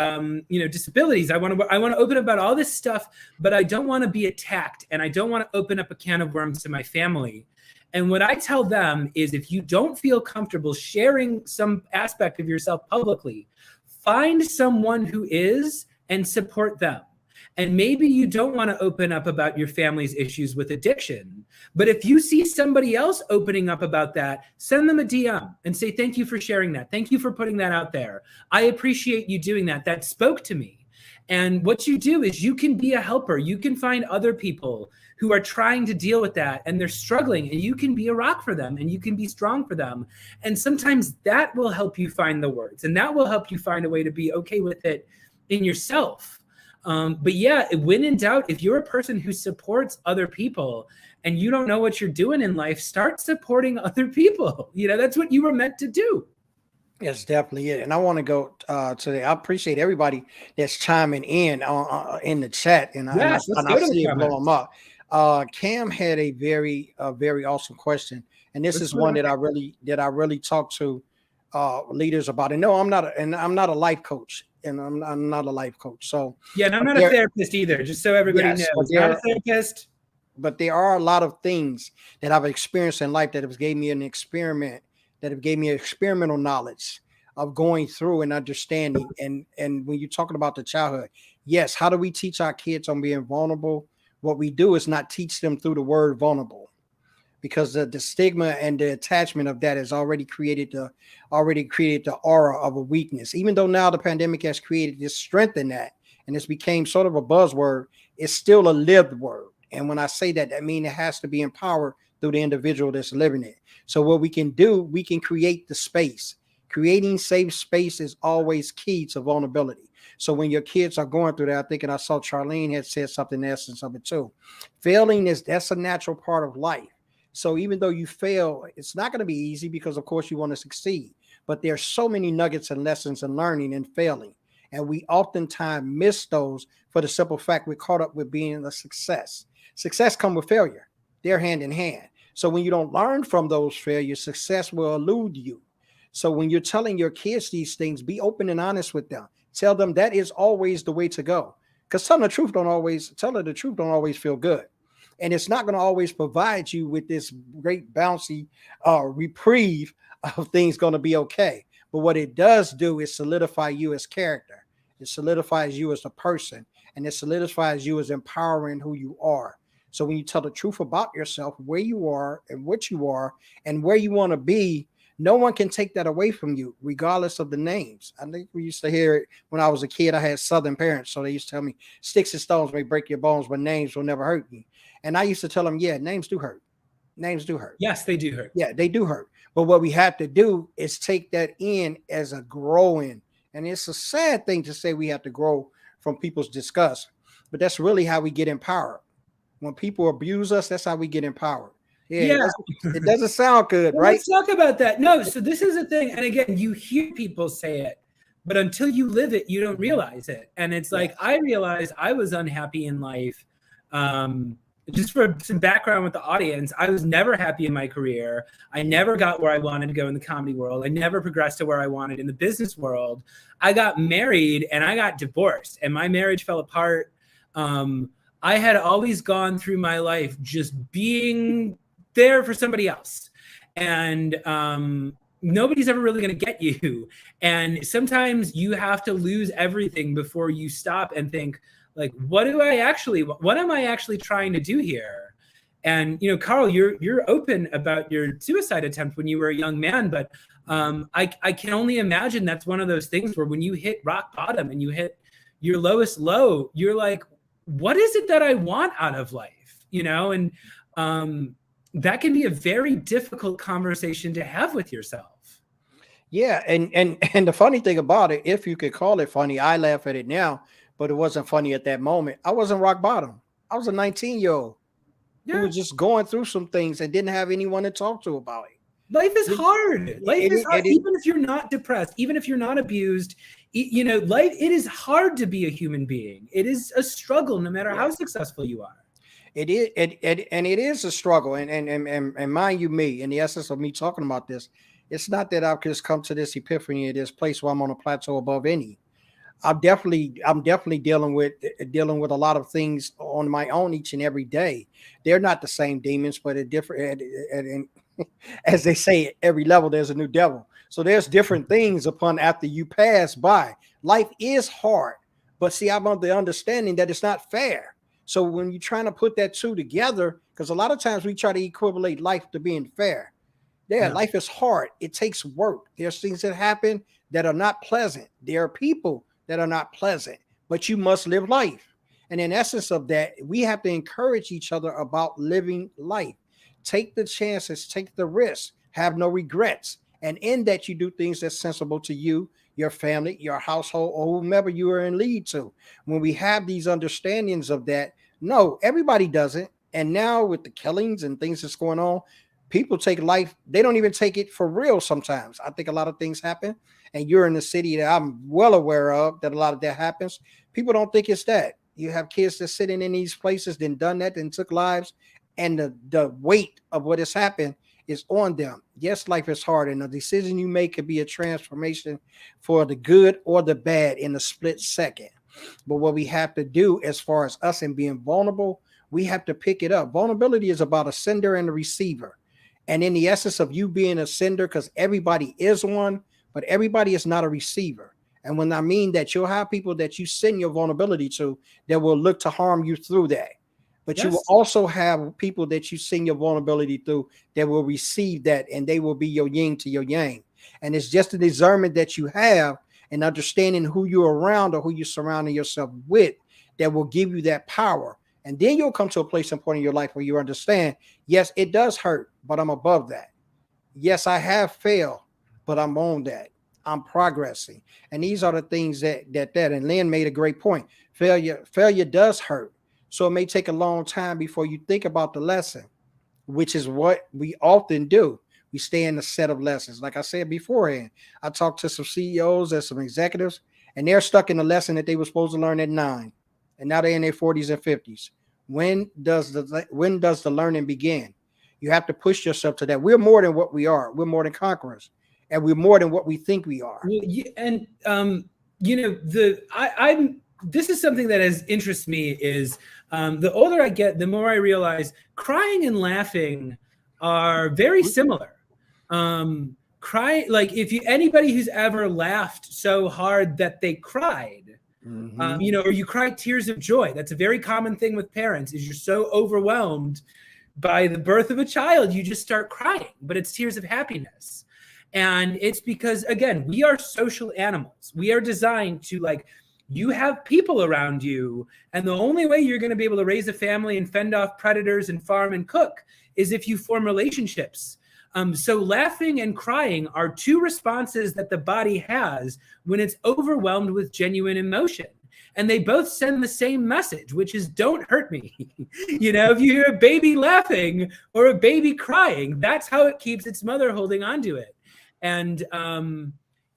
disabilities. I want to open up about all this stuff, but I don't want to be attacked. And I don't want to open up a can of worms to my family. And what I tell them is if you don't feel comfortable sharing some aspect of yourself publicly, find someone who is and support them. And maybe you don't want to open up about your family's issues with addiction. But if you see somebody else opening up about that, send them a DM and say, thank you for sharing that. Thank you for putting that out there. I appreciate you doing that. That spoke to me. And what you do is you can be a helper. You can find other people who are trying to deal with that and they're struggling, and you can be a rock for them and you can be strong for them. And sometimes that will help you find the words, and that will help you find a way to be okay with it in yourself. But yeah, when in doubt, if you're a person who supports other people and you don't know what you're doing in life, start supporting other people. That's what you were meant to do.
Yes, definitely it. And I want to go today. I appreciate everybody that's chiming in the chat, and I see it blow them up. Cam had a very awesome question, and this is one that I really talk to leaders about. And no, I'm not a life coach, and I'm not a life coach. So
yeah, and I'm not a therapist either. Just so everybody knows, I'm not a therapist.
But there are a lot of things that I've experienced in life that have gave me an experiment. That have gave me experimental knowledge of going through and understanding. And when you're talking about the childhood, yes, how do we teach our kids on being vulnerable? What we do is not teach them through the word vulnerable, because the stigma and the attachment of that has already created the aura of a weakness. Even though now the pandemic has created this strength in that, and it's became sort of a buzzword, it's still a lived word. And when I say that, I mean it has to be empowered through the individual that's living it. So what we can do, we can create the space. Creating safe space is always key to vulnerability. So when your kids are going through that, I think, and I saw Charlene had said something in the essence of it too. Failing that's a natural part of life. So even though you fail, it's not going to be easy because of course you want to succeed, but there's so many nuggets and lessons in learning and failing. And we oftentimes miss those for the simple fact we're caught up with being a success. Success comes with failure. They're hand in hand. So when you don't learn from those failures, success will elude you. So when you're telling your kids these things, be open and honest with them. Tell them that is always the way to go. Because telling the truth don't always feel good. And it's not going to always provide you with this great bouncy reprieve of things going to be okay. But what it does do is solidify you as character. It solidifies you as a person, and it solidifies you as empowering who you are. So when you tell the truth about yourself, where you are and what you are and where you want to be, no one can take that away from you, regardless of the names. I think we used to hear it when I was a kid. I had Southern parents, so they used to tell me, sticks and stones may break your bones, but names will never hurt you. And I used to tell them, yeah, names do hurt. Names do hurt.
Yes, they do hurt.
Yeah, they do hurt. But what we have to do is take that in as a growing. And it's a sad thing to say we have to grow from people's disgust, but that's really how we get empowered. When people abuse us, that's how we get empowered. Yeah. It doesn't sound good, right?
Let's talk about that. No, so this is a thing. And again, you hear people say it, but until you live it, you don't realize it. And it's like, I realized I was unhappy in life. Just for some background with the audience, I was never happy in my career. I never got where I wanted to go in the comedy world. I never progressed to where I wanted in the business world. I got married and I got divorced, and my marriage fell apart. I had always gone through my life just being there for somebody else. And nobody's ever really going to get you. And sometimes you have to lose everything before you stop and think, like, what am I actually trying to do here? And, you know, Carl, you're open about your suicide attempt when you were a young man, but I can only imagine that's one of those things where when you hit rock bottom and you hit your lowest low, you're like, what is it that I want out of life? You know, and that can be a very difficult conversation to have with yourself.
Yeah, and the funny thing about it, if you could call it funny, I laugh at it now, but it wasn't funny at that moment. I wasn't rock bottom. I was a 19-year-old who was just going through some things and didn't have anyone to talk to about it.
Life is hard. Life is hard. Even if you're not depressed, even if you're not abused, you know, it is hard to be a human being. It is a struggle, no matter how successful you are.
It is, and it is a struggle. And mind you, me, in the essence of me talking about this, it's not that I've just come to this epiphany at this place where I'm on a plateau above any. I'm definitely dealing with a lot of things on my own each and every day. They're not the same demons, but at different, and as they say, at every level there's a new devil. So there's different things upon after you pass by. Life is hard, but see, I'm of the understanding that it's not fair. So when you're trying to put that two together, because a lot of times we try to equivalate life to being fair. Life is hard. It takes work. There's things that happen that are not pleasant. There are people that are not pleasant, but you must live life. And in essence of that, we have to encourage each other about living life. Take the chances, take the risks, have no regrets. And in that, you do things that's sensible to you, your family, your household, or whomever you are in lead to. When we have these understandings of that, no, everybody doesn't. And now with the killings and things that's going on, people take life, they don't even take it for real sometimes. I think a lot of things happen, and you're in the city that I'm well aware of that a lot of that happens. People don't think it's that. You have kids that's sitting in these places, then done that, and took lives, and the weight of what has happened is on them. Yes, life is hard, and the decision you make could be a transformation for the good or the bad in a split second. But what we have to do as far as us and being vulnerable, we have to pick it up. Vulnerability is about a sender and a receiver. And in the essence of you being a sender, because everybody is one, but everybody is not a receiver. And when I mean that, you'll have people that you send your vulnerability to that will look to harm you through that. But you will also have people that you send your vulnerability through that will receive that, and they will be your yin to your yang. And it's just the discernment that you have and understanding who you're around or who you're surrounding yourself with that will give you that power. And then you'll come to a place and point in your life where you understand, yes, it does hurt, but I'm above that. Yes, I have failed, but I'm on that. I'm progressing. And these are the things that and Lynn made a great point. Failure does hurt. So it may take a long time before you think about the lesson, which is what we often do. We stay in a set of lessons. Like I said beforehand, I talked to some CEOs and some executives, and they're stuck in the lesson that they were supposed to learn at 9. And now they're in their 40s and 50s. When does the learning begin? You have to push yourself to that. We're more than what we are. We're more than conquerors, and we're more than what we think we are.
Well, and you know, this is something that has interests me is the older I get, the more I realize crying and laughing are very similar. Cry, like anybody who's ever laughed so hard that they cried. You know, or you cry tears of joy. That's a very common thing with parents is you're so overwhelmed by the birth of a child, you just start crying, but it's tears of happiness. And it's because, again, we are social animals. We are designed to, like, you have people around you, and the only way you're going to be able to raise a family and fend off predators and farm and cook is if you form relationships. So laughing and crying are two responses that the body has when it's overwhelmed with genuine emotion. And they both send the same message, which is don't hurt me. You know, if you hear a baby laughing or a baby crying, that's how it keeps its mother holding on to it. And,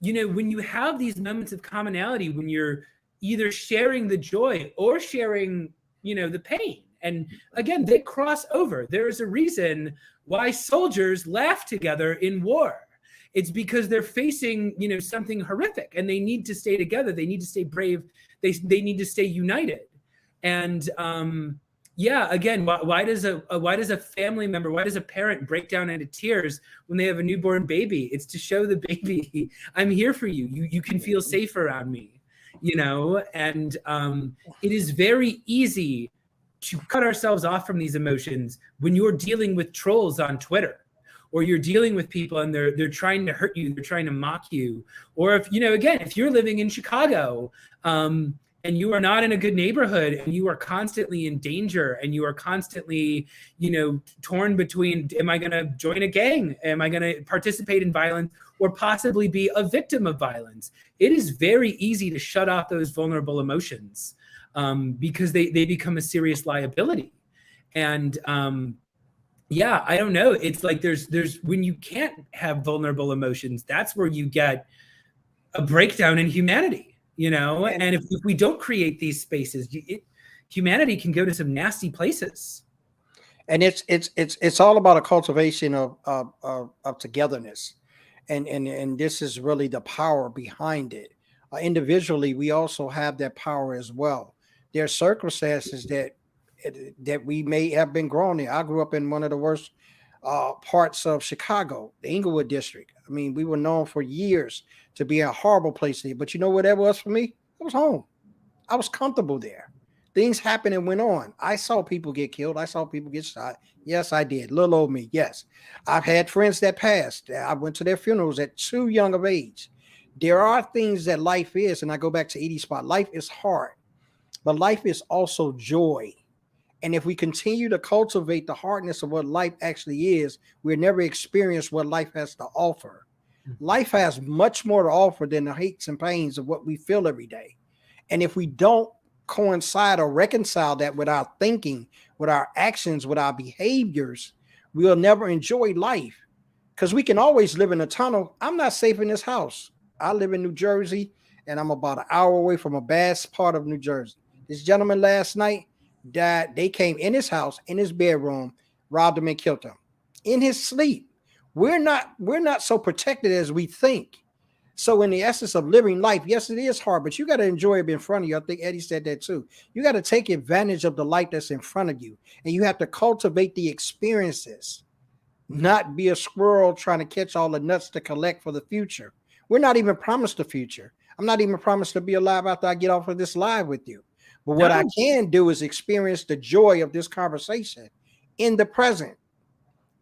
you know, when you have these moments of commonality, when you're either sharing the joy or sharing, you know, the pain. And again, they cross over. There is a reason why soldiers laugh together in war. It's because they're facing, you know, something horrific and they need to stay together. They need to stay brave. They need to stay united. And yeah, again, why does a family member, why does a parent break down into tears when they have a newborn baby? It's to show the baby, I'm here for you. You can feel safe around me, you know. And it is very easy to cut ourselves off from these emotions when you're dealing with trolls on Twitter, or you're dealing with people and they're trying to hurt you, they're trying to mock you. Or if, you know, again, if you're living in Chicago, and you are not in a good neighborhood, and you are constantly in danger, and you are constantly, you know, torn between, am I going to join a gang? Am I going to participate in violence, or possibly be a victim of violence? It is very easy to shut off those vulnerable emotions, because they become a serious liability. And yeah, I don't know. It's like there's when you can't have vulnerable emotions, that's where you get a breakdown in humanity. You know, and if we don't create these spaces, humanity can go to some nasty places.
And it's all about a cultivation of togetherness, and this is really the power behind it. Individually, we also have that power as well. There are circumstances that we may have been grown in. I grew up in one of the worst parts of Chicago, the Inglewood district. I mean, we were known for years to be a horrible place there. But you know what that was for me? It was home. I was comfortable there. Things happened and went on. I saw people get killed. I saw people get shot. Yes, I did. Little old me. Yes. I've had friends that passed. I went to their funerals at too young of age. There are things that life is, and I go back to Edie's spot. Life is hard, but life is also joy. And if we continue to cultivate the hardness of what life actually is, we'll never experience what life has to offer. Life has much more to offer than the hates and pains of what we feel every day. And if we don't coincide or reconcile that with our thinking, with our actions, with our behaviors, we'll never enjoy life, because we can always live in a tunnel. I'm not safe in this house. I live in New Jersey, and I'm about an hour away from a bad part of New Jersey. This gentleman last night died. They came in his house, in his bedroom, robbed him and killed him in his sleep. We're not so protected as we think. So in the essence of living life, yes, it is hard, but you got to enjoy it in front of you. I think Eddie said that too. You got to take advantage of the light that's in front of you, and you have to cultivate the experiences, not be a squirrel trying to catch all the nuts to collect for the future. We're not even promised the future. I'm not even promised to be alive after I get off of this live with you. But what I can do is experience the joy of this conversation in the present.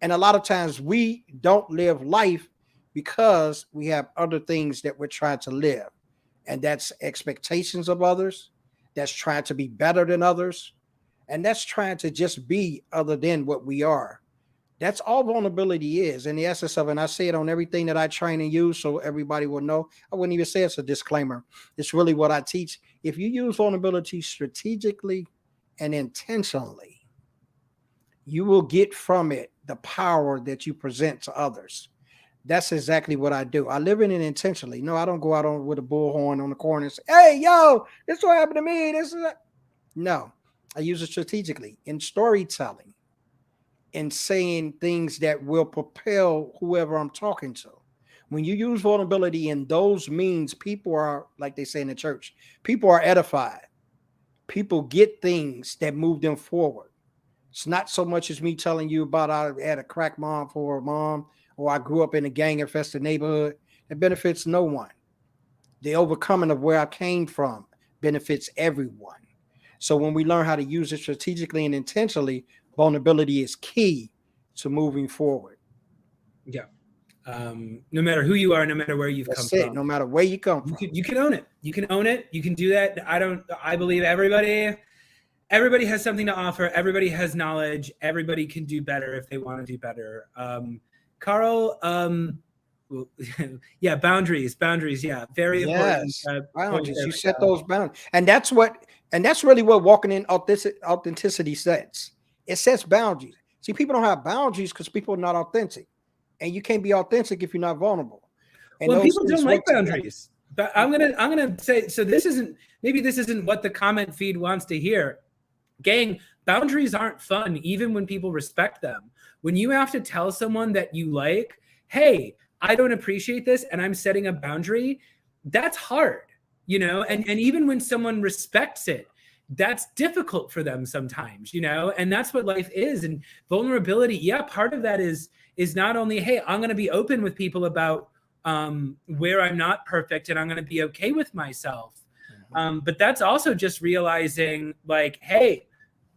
And a lot of times we don't live life because we have other things that we're trying to live. And that's expectations of others. That's trying to be better than others. And that's trying to just be other than what we are. That's all vulnerability is in the essence of it. And I say it on everything that I train and use so everybody will know. I wouldn't even say it's a disclaimer. It's really what I teach. If you use vulnerability strategically and intentionally, you will get from it the power that you present to others. That's exactly what I do. I live in it intentionally. No, I don't go out on with a bullhorn on the corner and say, hey, yo, this is what happened to me. This is that. No, I use it strategically in storytelling, in saying things that will propel whoever I'm talking to. When you use vulnerability in those means, people are, like they say in the church, people are edified. People get things that move them forward. It's not so much as me telling you about I had a crack mom for a mom, or I grew up in a gang-infested neighborhood. It benefits no one. The overcoming of where I came from benefits everyone. So when we learn how to use it strategically and intentionally, vulnerability is key to moving forward.
Yeah. No matter who you are, no matter where you've come from.
No matter where you come from.
You can own it. You can own it. You can do that. I believe everybody has something to offer. Everybody has knowledge. Everybody can do better if they want to do better. Carl, yeah, boundaries. Yeah, very important.
Boundaries. You set those boundaries, and that's really what walking in authenticity sets. It sets boundaries. See, people don't have boundaries because people are not authentic, and you can't be authentic if you're not vulnerable. And
well, people don't like boundaries. But I'm gonna say, so this isn't what the comment feed wants to hear. Gang, boundaries aren't fun, even when people respect them. When you have to tell someone that you like, hey, I don't appreciate this and I'm setting a boundary, that's hard, you know? And even when someone respects it, that's difficult for them sometimes, and that's what life is. And vulnerability, part of that is not only, hey, I'm going to be open with people about where I'm not perfect and I'm going to be okay with myself. But that's also just realizing like, hey,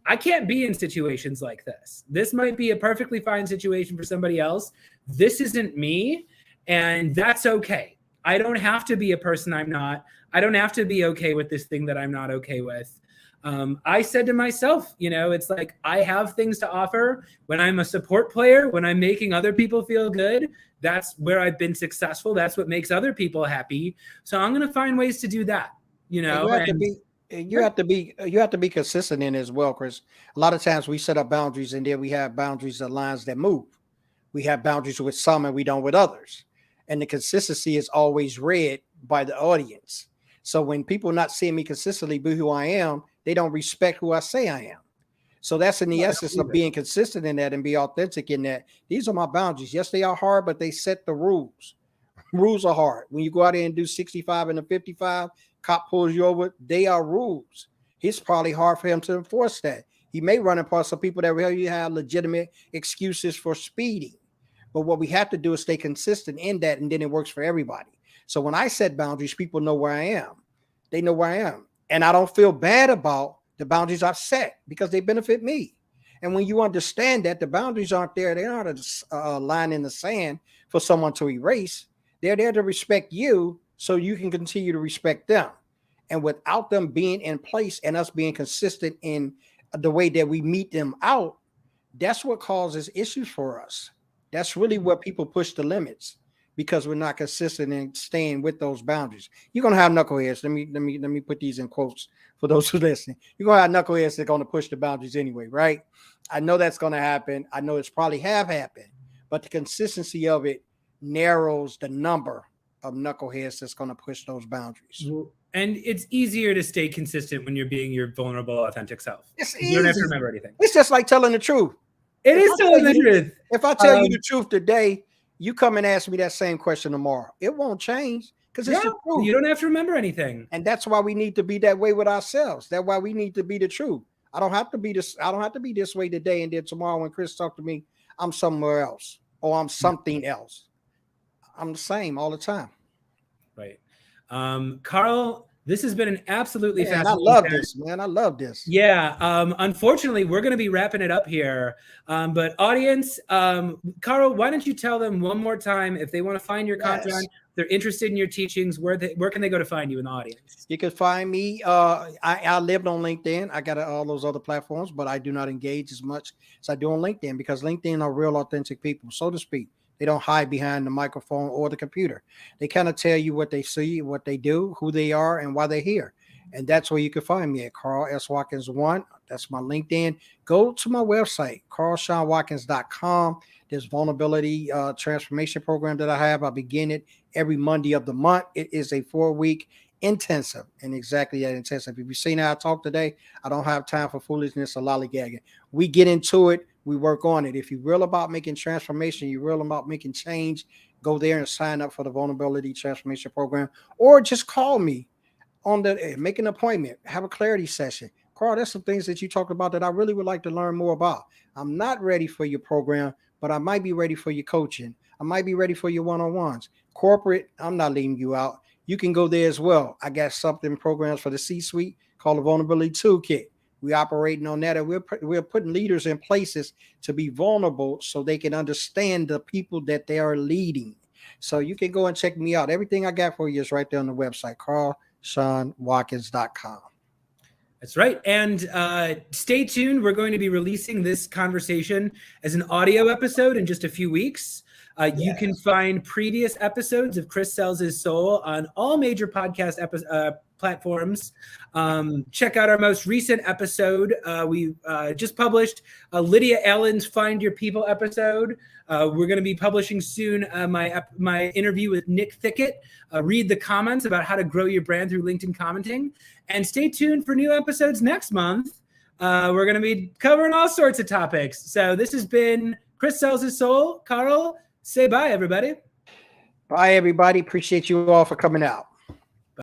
I can't be in situations like this. This might be a perfectly fine situation for somebody else. This isn't me, and that's okay. I don't have to be a person I'm not. I don't have to be okay with this thing that I'm not okay with. I said to myself, it's like I have things to offer when I'm a support player, when I'm making other people feel good. That's where I've been successful. That's what makes other people happy. So I'm going to find ways to do that,
You have to be consistent in it as well, Chris. A lot of times we set up boundaries and then we have boundaries of lines that move. We have boundaries with some and we don't with others. And the consistency is always read by the audience. So when people not seeing me consistently be who I am, they don't respect who I say I am. So that's in the essence of being consistent in that and be authentic in that. These are my boundaries. Yes, they are hard, but they set the rules. Rules are hard. When you go out there and do 65 and a 55, cop pulls you over, they are rules. It's probably hard for him to enforce that. He may run across some people that really have legitimate excuses for speeding. But what we have to do is stay consistent in that, and then it works for everybody. So when I set boundaries, people know where I am. They know where I am. And I don't feel bad about the boundaries I've set because they benefit me. And when you understand that the boundaries aren't there, they're not a line in the sand for someone to erase. They're there to respect you so you can continue to respect them. And without them being in place and us being consistent in the way that we meet them out, that's what causes issues for us. That's really where people push the limits because we're not consistent in staying with those boundaries. You're gonna have knuckleheads. Let me put these in quotes for those who listen. You're gonna have knuckleheads that are gonna push the boundaries anyway, right? I know that's gonna happen. I know it's probably have happened, but the consistency of it narrows the number of knuckleheads that's gonna push those boundaries.
And it's easier to stay consistent when you're being your vulnerable, authentic self.
It's
easy. You don't have to remember anything.
It's just like telling the truth.
It is telling the truth.
If I tell you the truth today, you come and ask me that same question tomorrow. It won't change because it's the truth.
You don't have to remember anything.
And that's why we need to be that way with ourselves. That's why we need to be the truth. I don't have to be this way today, and then tomorrow when Chris talks to me, I'm somewhere else or I'm something else. I'm the same all the time.
Right. Carl, this has been an absolutely fascinating.
I love this, man. I love this.
Yeah. Unfortunately, we're going to be wrapping it up here. But audience, Carl, why don't you tell them one more time if they want to find your content, they're interested in your teachings, where can they go to find you in the audience?
You can find me. I lived on LinkedIn. I got all those other platforms, but I do not engage as much as I do on LinkedIn because LinkedIn are real authentic people, so to speak. They don't hide behind the microphone or the computer. They kind of tell you what they see, what they do, who they are, and why they're here. And that's where you can find me at Carl S. Watkins 1. That's my LinkedIn. Go to my website, carlshawnwatkins.com. There's vulnerability transformation program that I have. I begin it every Monday of the month. It is a 4-week intensive, and exactly that intensive. If you've seen how I talk today, I don't have time for foolishness or lollygagging. We get into it. We work on it. If you're real about making transformation, you're real about making change, go there and sign up for the vulnerability transformation program, or just call me make an appointment, have a clarity session. Carl, there's some things that you talked about that I really would like to learn more about. I'm not ready for your program, but I might be ready for your coaching. I might be ready for your one-on-ones. Corporate, I'm not leaving you out. You can go there as well. I got something programs for the C-suite called the Vulnerability Toolkit. We're operating on that, and we're putting leaders in places to be vulnerable so they can understand the people that they are leading. So you can go and check me out. Everything I got for you is right there on the website, carlshawnwatkins.com.
That's right. And stay tuned. We're going to be releasing this conversation as an audio episode in just a few weeks. You can find previous episodes of Chris Sells His Soul on all major podcast platforms. Check out our most recent episode. We just published Lydia Allen's Find Your People episode. We're going to be publishing soon my interview with Nick Thickett. Read the comments about how to grow your brand through LinkedIn commenting. And stay tuned for new episodes next month. We're going to be covering all sorts of topics. So this has been Chris Sells His Soul. Carl, say bye, everybody.
Bye, everybody. Appreciate you all for coming out.